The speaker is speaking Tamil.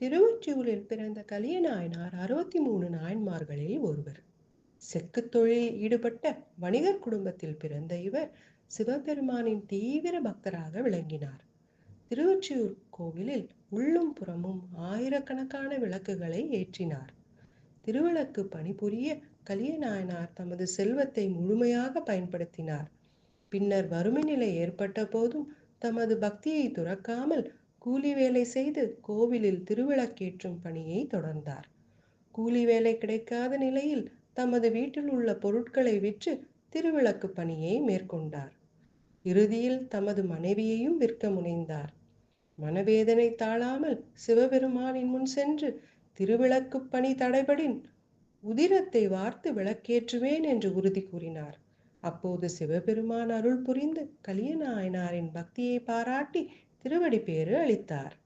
திருவொற்றியூரில் பிறந்த கலியநாயனார் 63 நாயன்மார்களில் ஒருவர். செக்குத் தொழிலில் ஈடுபட்ட வணிகர் குடும்பத்தில் பிறந்த இவர் சிவபெருமானின் தீவிர பக்தராக விளங்கினார். திருவொற்றியூர் கோவிலில் உள்ளும் புறமும் ஆயிரக்கணக்கான விளக்குகளை ஏற்றினார். திருவிளக்கு பணிபுரிய கலியநாயனார் தமது செல்வத்தை முழுமையாக பயன்படுத்தினார். பின்னர் வறுமை நிலை ஏற்பட்ட போதும் தமது பக்தியை துறக்காமல் கூலி வேலை செய்து கோவிலில் திருவிளக்கேற்றும் பணியை தொடர்ந்தார். கூலி வேலை கிடைக்காத நிலையில் தமது வீட்டில் உள்ள பொருட்களை விற்று திருவிளக்கு பணியை மேற்கொண்டார். இறுதியில் தமது மனைவியையும் விற்க முனைந்தார். மனவேதனை தாழாமல் சிவபெருமானின் முன் சென்று திருவிளக்கு பணி தடைபடின் உதிரத்தை வார்த்து விளக்கேற்றுவேன் என்று உறுதி கூறினார். அப்போது சிவபெருமான் அருள் புரிந்து கலியநாயனாரின் பக்தியை பாராட்டி திருவடி பேறு அளித்தார்.